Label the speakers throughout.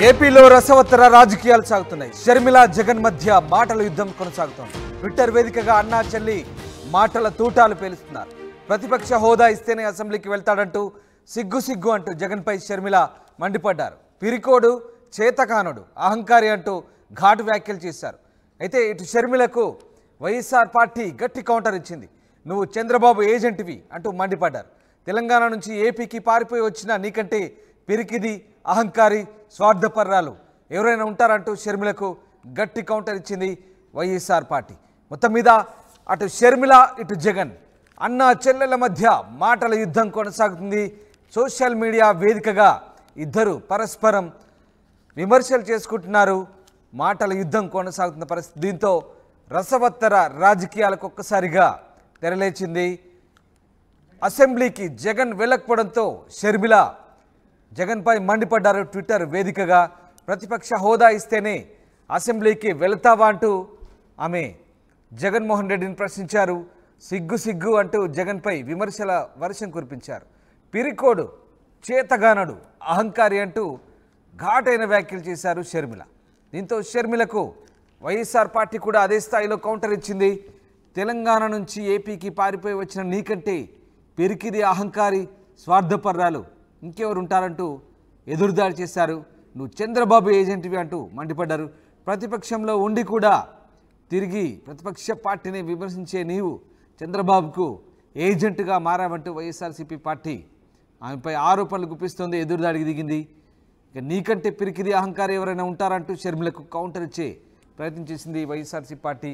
Speaker 1: ఏపీలో రసవత్తర రాజకీయాలు సాగుతున్నాయి. షర్మిల జగన్ మధ్య మాటల యుద్ధం కొనసాగుతోంది. ట్విట్టర్ వేదికగా అన్నా చెల్లి మాటల తూటాలు పేలుస్తున్నారు. ప్రతిపక్ష హోదా ఇస్తేనే అసెంబ్లీకి వెళ్తాడంటూ సిగ్గు అంటూ జగన్పై షర్మిల మండిపడ్డారు. పిరికోడు, చేతకానుడు, అహంకారి అంటూ ఘాటు వ్యాఖ్యలు చేశారు. అయితే ఇటు షర్మిలకు వైఎస్ఆర్ పార్టీ గట్టి కౌంటర్ ఇచ్చింది. నువ్వు చంద్రబాబు ఏజెంట్వి అంటూ మండిపడ్డారు. తెలంగాణ నుంచి ఏపీకి పారిపోయి వచ్చిన నీకంటే పిరికిది, అహంకారి, స్వార్థపర్రాలు ఎవరైనా ఉంటారంటూ షర్మిలకు గట్టి కౌంటర్ ఇచ్చింది వైఎస్ఆర్ పార్టీ. మొత్తం మీద అటు షర్మిల ఇటు జగన్ అన్న చెల్లెల మధ్య మాటల యుద్ధం కొనసాగుతుంది. సోషల్ మీడియా వేదికగా ఇద్దరు పరస్పరం విమర్శలు చేసుకుంటున్నారు. మాటల యుద్ధం కొనసాగుతున్న పరిస్థితి. దీంతో రసవత్తర రాజకీయాలకు ఒక్కసారిగా తెరలేచింది. అసెంబ్లీకి జగన్ వెళ్ళకపోవడంతో షర్మిల జగన్పై మండిపడ్డారు. ట్విట్టర్ వేదికగా ప్రతిపక్ష హోదా ఇస్తేనే అసెంబ్లీకి వెళతావా అంటూ ఆమె జగన్మోహన్ రెడ్డిని ప్రశ్నించారు. సిగ్గు అంటూ జగన్పై విమర్శల వర్షం కురిపించారు. పిరికోడు, చేతగానడు, అహంకారి అంటూ ఘాటైన వ్యాఖ్యలు చేశారు షర్మిల. దీంతో షర్మిలకు వైఎస్ఆర్ పార్టీ కూడా అదే స్థాయిలో కౌంటర్ ఇచ్చింది. తెలంగాణ నుంచి ఏపీకి పారిపోయి వచ్చిన నీకంటే పిరికిది, అహంకారి, స్వార్థపర్రాలు ఇంకెవరు ఉంటారంటూ ఎదురుదాడి చేశారు. నువ్వు చంద్రబాబు ఏజెంట్వి అంటూ మండిపడ్డారు. ప్రతిపక్షంలో ఉండి కూడా తిరిగి ప్రతిపక్ష పార్టీని విమర్శించే నీవు చంద్రబాబుకు ఏజెంట్గా మారావంటూ వైఎస్ఆర్సీపీ పార్టీ ఆమెపై ఆరోపణలు గుప్పిస్తోంది. ఎదురుదాడికి దిగింది. ఇక నీకంటే పిరికిది, అహంకారి ఎవరైనా ఉంటారంటూ షర్మిలకు కౌంటర్ ఇచ్చే ప్రయత్నం చేసింది వైఎస్ఆర్సీపీ పార్టీ.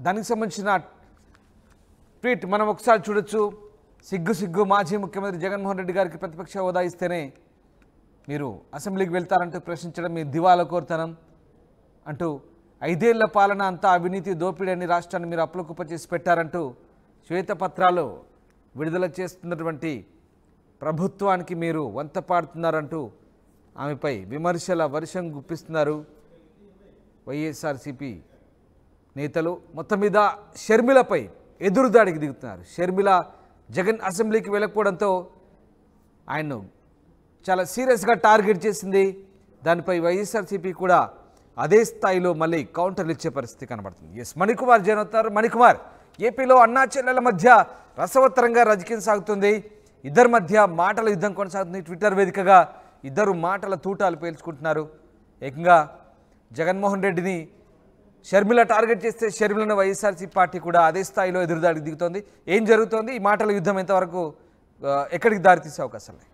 Speaker 1: దానికి సంబంధించిన ట్వీట్ మనం ఒకసారి చూడొచ్చు. సిగ్గు మాజీ ముఖ్యమంత్రి జగన్మోహన్ రెడ్డి గారికి ప్రతిపక్ష హోదా ఇస్తేనే మీరు అసెంబ్లీకి వెళ్తారంటూ ప్రశ్నించడం మీ దివాలా కోరుతనం అంటూ 5 ఏళ్ల పాలన అంతా అవినీతి, దోపిడీ అని రాష్ట్రాన్ని మీరు అప్పులకుప్ప చేసి పెట్టారంటూ శ్వేతపత్రాలు విడుదల చేస్తున్నటువంటి ప్రభుత్వానికి మీరు వంత పాడుతున్నారంటూ ఆమెపై విమర్శల వర్షం గుప్పిస్తున్నారు వైఎస్ఆర్సీపీ నేతలు. మొత్తం మీద షర్మిలపై ఎదురుదాడికి దిగుతున్నారు. షర్మిల జగన్ అసెంబ్లీకి వెళ్ళకపోవడంతో ఆయన్ను చాలా సీరియస్గా టార్గెట్ చేసింది. దానిపై వైఎస్ఆర్సీపీ కూడా అదే స్థాయిలో మళ్ళీ కౌంటర్లు ఇచ్చే పరిస్థితి కనబడుతుంది. ఎస్, మణికుమార్ జైన్ అవుతారు. మణికుమార్, ఏపీలో అన్నా చెల్లెల మధ్య రసవత్తరంగా రాజకీయం సాగుతుంది. ఇద్దరి మధ్య మాటల యుద్ధం కొనసాగుతుంది. ట్విట్టర్ వేదికగా ఇద్దరు మాటల తూటాలు పేల్చుకుంటున్నారు. ఏకంగా జగన్మోహన్ రెడ్డిని షర్మిల టార్గెట్ చేస్తే షర్మిలను వైఎస్ఆర్సీపీ పార్టీ కూడా అదే స్థాయిలో ఎదురుదాడికి దిగుతోంది. ఏం జరుగుతోంది? ఈ మాటల యుద్ధం ఎంతవరకు ఎక్కడికి దారితీసే అవకాశం లేదు?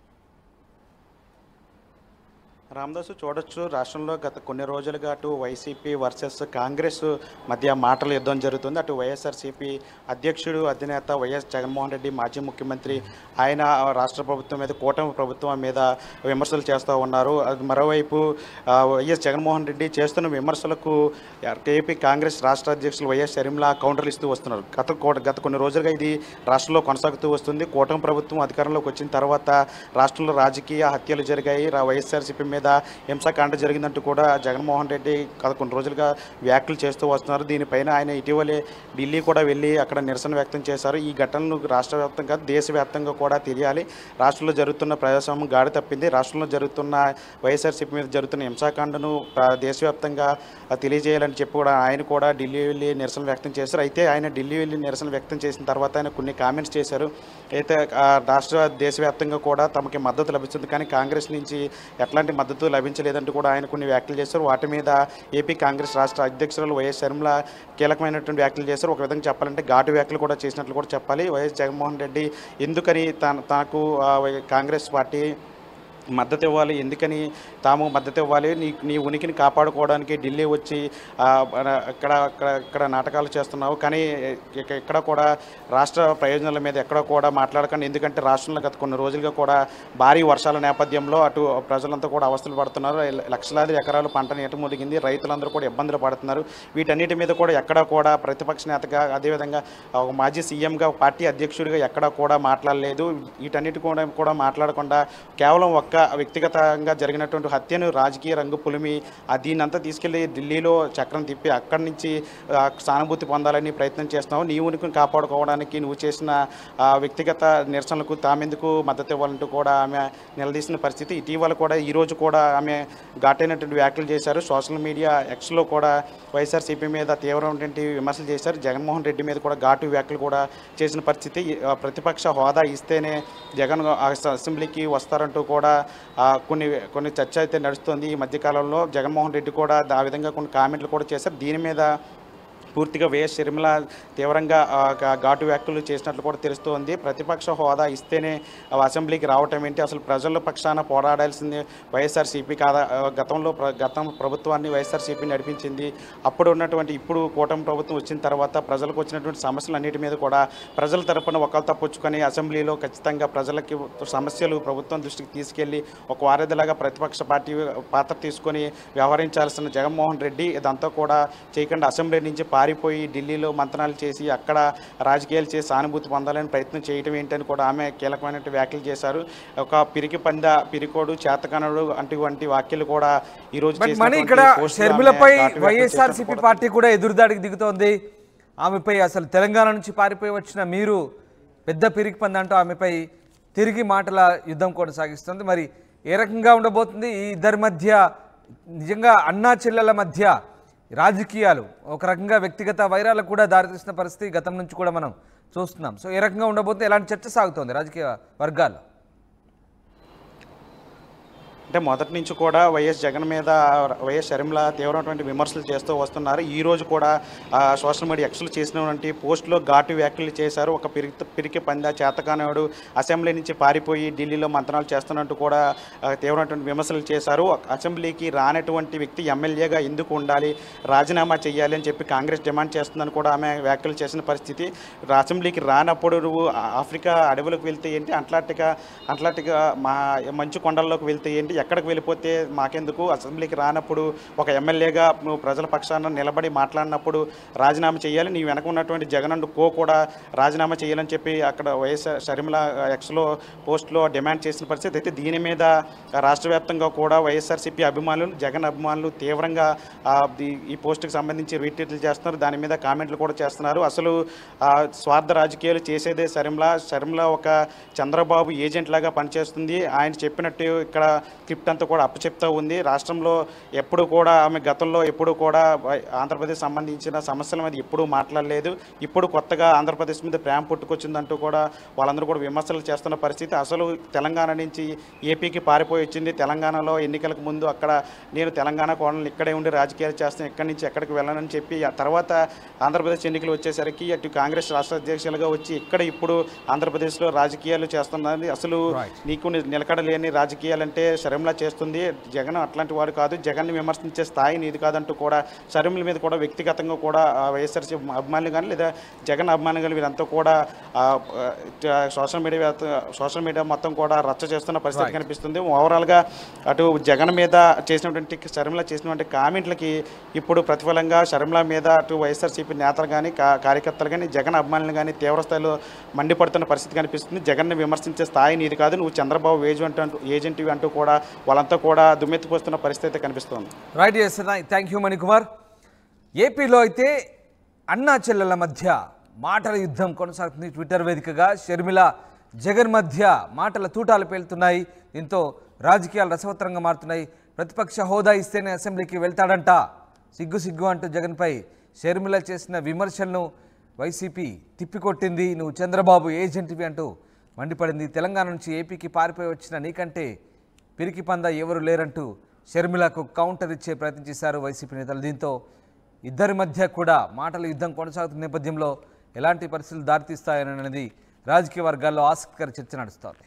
Speaker 2: రామదాసు, చూడొచ్చు రాష్ట్రంలో గత కొన్ని రోజులుగా అటు వైసీపీ వర్సెస్ కాంగ్రెస్ మధ్య మాటల యుద్ధం జరుగుతుంది. అటు వైఎస్ఆర్సీపీ అధ్యక్షుడు, అధినేత వైఎస్ జగన్మోహన్ రెడ్డి, మాజీ ముఖ్యమంత్రి, ఆయన రాష్ట్ర ప్రభుత్వం మీద, కూటమి ప్రభుత్వం మీద విమర్శలు చేస్తూ ఉన్నారు. మరోవైపు వైఎస్ జగన్మోహన్ రెడ్డి చేస్తున్న విమర్శలకు ఏపీ కాంగ్రెస్ రాష్ట్ర అధ్యక్షులు వైఎస్ షర్మిల కౌంటర్లు ఇస్తూ వస్తున్నారు. గత కొన్ని రోజులుగా ఇది రాష్ట్రంలో కొనసాగుతూ వస్తుంది. కూటమి ప్రభుత్వం అధికారంలోకి వచ్చిన తర్వాత రాష్ట్రంలో రాజకీయ హత్యలు జరిగాయి. వైఎస్ఆర్సీపీ మీద హింసాకాండ జరిగిందంటూ కూడా జగన్మోహన్ రెడ్డి గత కొన్ని రోజులుగా వ్యాఖ్యలు చేస్తూ వస్తున్నారు. దీనిపైన ఆయన ఇటీవలే ఢిల్లీ కూడా వెళ్ళి అక్కడ నిరసన వ్యక్తం చేశారు. ఈ ఘటనలు రాష్ట్ర వ్యాప్తంగా, దేశవ్యాప్తంగా కూడా తెలియాలి. రాష్ట్రంలో జరుగుతున్న ప్రజాస్వామ్యం గాడి తప్పింది. రాష్ట్రంలో జరుగుతున్న వైఎస్ఆర్సీపీ మీద జరుగుతున్న హింసాకాండను దేశవ్యాప్తంగా తెలియజేయాలని చెప్పి కూడా ఆయన కూడా ఢిల్లీ వెళ్ళి నిరసన వ్యక్తం చేశారు. అయితే ఆయన ఢిల్లీ వెళ్ళి నిరసన వ్యక్తం చేసిన తర్వాత ఆయన కొన్ని కామెంట్స్ చేశారు. అయితే దేశవ్యాప్తంగా కూడా తమకి మద్దతు లభిస్తుంది, కానీ కాంగ్రెస్ నుంచి ఎట్లాంటి మద్దతు లభించలేదంటూ కూడా ఆయన కొన్ని వ్యాఖ్యలు చేశారు. వాటి మీద ఏపీ కాంగ్రెస్ రాష్ట్ర అధ్యక్షురాలు వైఎస్ షర్మిల కీలకమైనటువంటి వ్యాఖ్యలు చేశారు. ఒక విధంగా చెప్పాలంటే ఘాటు వ్యాఖ్యలు కూడా చేసినట్లు కూడా చెప్పాలి. వైఎస్ జగన్మోహన్ రెడ్డి ఎందుకని తనకు కాంగ్రెస్ పార్టీ మద్దతు ఇవ్వాలి, తాము మద్దతు ఇవ్వాలి, నీ ఉనికిని కాపాడుకోవడానికి ఢిల్లీ వచ్చి ఇక్కడ నాటకాలు చేస్తున్నావు, కానీ ఎక్కడ కూడా రాష్ట్ర ప్రయోజనాల మీద ఎక్కడ కూడా మాట్లాడకండి. ఎందుకంటే రాష్ట్రంలో గత కొన్ని రోజులుగా కూడా భారీ వర్షాల నేపథ్యంలో అటు ప్రజలంతా కూడా అవస్థలు పడుతున్నారు. లక్షలాది ఎకరాలు పంట నీట మునిగింది. రైతులందరూ కూడా ఇబ్బందులు పడుతున్నారు. వీటన్నిటి మీద కూడా ఎక్కడ కూడా ప్రతిపక్ష నేతగా, అదేవిధంగా ఒక మాజీ సీఎంగా, పార్టీ అధ్యక్షుడిగా ఎక్కడా కూడా మాట్లాడలేదు. వీటన్నిటి కూడా మాట్లాడకుండా కేవలం ఒక్క వ్యక్తిగతంగా జరిగినటువంటి హత్యను రాజకీయ రంగు పులిమి దీన్నంతా తీసుకెళ్లి ఢిల్లీలో చక్రం తిప్పి అక్కడి నుంచి సానుభూతి పొందాలని ప్రయత్నం చేస్తున్నావు. నీ ఉనికిని కాపాడుకోవడానికి నువ్వు చేసిన వ్యక్తిగత నిరసనలకు తామెందుకు మద్దతు ఇవ్వాలంటూ కూడా ఆమె నిలదీసిన పరిస్థితి. ఇటీవల కూడా ఈరోజు కూడా ఆమె ఘాటైనటువంటి వ్యాఖ్యలు చేశారు. సోషల్ మీడియా ఎక్స్లో కూడా వైఎస్ఆర్సీపీ మీద తీవ్రమైనటువంటి విమర్శలు చేశారు. జగన్మోహన్ రెడ్డి మీద కూడా ఘాటు వ్యాఖ్యలు కూడా చేసిన పరిస్థితి. ప్రతిపక్ష హోదా ఇస్తేనే జగన్ అసెంబ్లీకి వస్తారంటూ కూడా కొన్ని చర్చ అయితే నడుస్తుంది. ఈ మధ్యకాలంలో జగన్మోహన్ రెడ్డి కూడా ఆ విధంగా కొన్ని కామెంట్లు కూడా చేశారు. దీని మీద పూర్తిగా వైఎస్ షర్మిల తీవ్రంగా ఘాటు వ్యాఖ్యలు చేసినట్లు కూడా తెలుస్తోంది. ప్రతిపక్ష హోదా ఇస్తేనే అసెంబ్లీకి రావటం ఏంటి, అసలు ప్రజల పక్షాన పోరాడాల్సింది వైఎస్ఆర్సీపీ కాదా, గతం ప్రభుత్వాన్ని వైఎస్ఆర్సీపీ నడిపించింది. అప్పుడు ఉన్నటువంటి ఇప్పుడు కూటమి ప్రభుత్వం వచ్చిన తర్వాత ప్రజలకు వచ్చినటువంటి సమస్యలన్నిటి మీద కూడా ప్రజల తరపున ఒకళ్ళు తప్పుచ్చుకొని అసెంబ్లీలో ఖచ్చితంగా ప్రజలకి సమస్యలు ప్రభుత్వం దృష్టికి తీసుకెళ్లి ఒక వారధిలాగా ప్రతిపక్ష పార్టీ పాత్ర తీసుకొని వ్యవహరించాల్సిన జగన్మోహన్ రెడ్డి ఇదంతా కూడా చేయకుండా అసెంబ్లీ నుంచి పారిపోయి ఢిల్లీలో మంతనాలు చేసి అక్కడ రాజకీయాలు చేసి సానుభూతి పొందాలని ప్రయత్నం చేయటం ఏంటని కూడా ఆమె కీలకమైన వ్యాఖ్యలు చేశారు. ఒక పిరికోడు చేతకనుడు అటువంటి వ్యాఖ్యలు కూడా ఈరోజు
Speaker 1: ఇక్కడ షర్మిలపై వైఎస్ఆర్సీపీ పార్టీ కూడా ఎదురుదాడికి దిగుతోంది. ఆమెపై అసలు తెలంగాణ నుంచి పారిపోయి వచ్చిన మీరు పెద్ద పిరికి పంద అంటూ ఆమెపై తిరిగి మాటల యుద్ధం కొనసాగిస్తుంది. మరి ఏ రకంగా ఉండబోతుంది ఈ ఇద్దరి మధ్య? నిజంగా అన్నా చెల్లెల మధ్య రాజకీయాలు ఒక రకంగా వ్యక్తిగత వైరాలకు కూడా దారితీసిన పరిస్థితి గతం నుంచి కూడా మనం చూస్తున్నాం. సో ఏ రకంగా ఉండబోతుంది, ఎలాంటి చర్చ సాగుతోంది రాజకీయ వర్గాల్లో?
Speaker 2: అంటే మొదటి నుంచి కూడా వైఎస్ జగన్ మీద వైఎస్ షర్మిల తీవ్రమైనటువంటి విమర్శలు చేస్తూ వస్తున్నారు. ఈరోజు కూడా సోషల్ మీడియా ఎక్స్లు చేసినటువంటి పోస్టులో ఘాటు వ్యాఖ్యలు చేశారు. ఒక పిరికి పంద చేతకానవాడు అసెంబ్లీ నుంచి పారిపోయి ఢిల్లీలో మంత్రాలు చేస్తున్నట్టు కూడా తీవ్రమైనటువంటి విమర్శలు చేశారు. అసెంబ్లీకి రానటువంటి వ్యక్తి ఎమ్మెల్యేగా ఎందుకు ఉండాలి, రాజీనామా చేయాలి అని చెప్పి కాంగ్రెస్ డిమాండ్ చేస్తుందని కూడా ఆమె వ్యాఖ్యలు చేసిన పరిస్థితి. అసెంబ్లీకి రానప్పుడు నువ్వు ఆఫ్రికా అడవులకు వెళ్తే ఏంటి, అట్లాంటిగా మంచు కొండల్లోకి వెళ్తే ఏంటి, ఎక్కడికి వెళ్ళిపోతే మాకెందుకు, అసెంబ్లీకి రానప్పుడు ఒక ఎమ్మెల్యేగా నువ్వు ప్రజల పక్షాన నిలబడి మాట్లాడినప్పుడు రాజీనామా చేయాలి, నీ వెనక ఉన్నటువంటి జగన్ అండ్ కో కూడా రాజీనామా చేయాలని చెప్పి అక్కడ వైఎస్ షర్మిల ఎక్స్లో పోస్ట్లో డిమాండ్ చేసిన పరిస్థితి. అయితే దీని మీద రాష్ట్ర వ్యాప్తంగా కూడా వైఎస్ఆర్సీపీ అభిమానులు జగన్ అభిమానులు తీవ్రంగా ఈ పోస్టుకి సంబంధించి రీట్వీట్లు చేస్తున్నారు. దాని మీద కామెంట్లు కూడా చేస్తున్నారు. అసలు స్వార్థ రాజకీయాలు చేసేదే షర్మిల ఒక చంద్రబాబు ఏజెంట్ లాగా పనిచేస్తుంది. ఆయన చెప్పినట్టు ఇక్కడ స్క్రిప్ట్ అంతా కూడా అప్పచెప్తూ ఉంది. రాష్ట్రంలో ఎప్పుడు కూడా ఆమె గతంలో ఎప్పుడు కూడా ఆంధ్రప్రదేశ్ సంబంధించిన సమస్యల మీద ఎప్పుడూ మాట్లాడలేదు. ఇప్పుడు కొత్తగా ఆంధ్రప్రదేశ్ మీద ప్రేమ పుట్టుకొచ్చిందంటూ కూడా వాళ్ళందరూ కూడా విమర్శలు చేస్తున్న పరిస్థితి. అసలు తెలంగాణ నుంచి ఏపీకి పారిపోయి వచ్చింది. తెలంగాణలో ఎన్నికలకు ముందు అక్కడ నేను తెలంగాణ కోణంలో ఇక్కడే ఉండి రాజకీయాలు చేస్తాను, ఇక్కడి నుంచి ఎక్కడికి వెళ్ళనని చెప్పి ఆ తర్వాత ఆంధ్రప్రదేశ్ ఎన్నికలు వచ్చేసరికి అటు కాంగ్రెస్ రాష్ట్ర అధ్యక్షులుగా వచ్చి ఇక్కడ ఇప్పుడు ఆంధ్రప్రదేశ్లో రాజకీయాలు చేస్తున్నది. అసలు నీకు నిలకడలేని రాజకీయాలంటే షర్మిల చేస్తుంది. జగన్ అట్లాంటి వాడు కాదు, జగన్ని విమర్శించే స్థాయి నీది కాదంటూ కూడా షర్మిల మీద కూడా వ్యక్తిగతంగా కూడా వైఎస్ఆర్సీ అభిమానులు కానీ లేదా జగన్ అభిమానులు కానీ వీరంతా కూడా సోషల్ మీడియా మొత్తం కూడా రచ్చ చేస్తున్న పరిస్థితి కనిపిస్తుంది. ఓవరాల్గా అటు జగన్ మీద చేసినటువంటి షర్మిల చేసినటువంటి కామెంట్లకి ఇప్పుడు ప్రతిఫలంగా షర్మిల మీద అటు వైఎస్ఆర్సీపీ నేతలు కానీ కార్యకర్తలు కానీ జగన్ అభిమానులు కానీ తీవ్రస్థాయిలో మండిపడుతున్న పరిస్థితి కనిపిస్తుంది. జగన్ని విమర్శించే స్థాయి నీది కాదు, నువ్వు చంద్రబాబు ఏజెంట్ అంటూ కూడా వాళ్ళంతా కూడా దుమ్మెత్తిపోస్తున్న పరిస్థితి కనిపిస్తోంది.
Speaker 1: Right, thank you Manikumar. ఏపీలో అయితే అన్నా చెల్లెల మధ్య మాటల యుద్ధం కొనసాగుతుంది. ట్విట్టర్ వేదికగా షర్మిల జగన్ మధ్య మాటల తూటాలు పేలుతున్నాయి. దీంతో రాజకీయాలు రసవత్తరంగా మారుతున్నాయి. ప్రతిపక్ష హోదా ఇస్తేనే అసెంబ్లీకి వెళ్తాడంట, సిగ్గు అంటూ జగన్పై షర్మిల చేసిన విమర్శలను వైసీపీ తిప్పికొట్టింది. నువ్వు చంద్రబాబు ఏజెంట్వి అంటూ మండిపడింది. తెలంగాణ నుంచి ఏపీకి పారిపోయి వచ్చిన నీకంటే పిరికి పంద ఎవరు లేరంటూ షర్మిలకు కౌంటర్ ఇచ్చే ప్రయత్నం చేశారు వైసీపీ నేతలు. దీంతో ఇద్దరి మధ్య కూడా మాటల యుద్ధం కొనసాగుతున్న నేపథ్యంలో ఎలాంటి పరిస్థితులు దారితీస్తాయనేది రాజకీయ వర్గాల్లో ఆసక్తికర చర్చ నడుస్తోంది.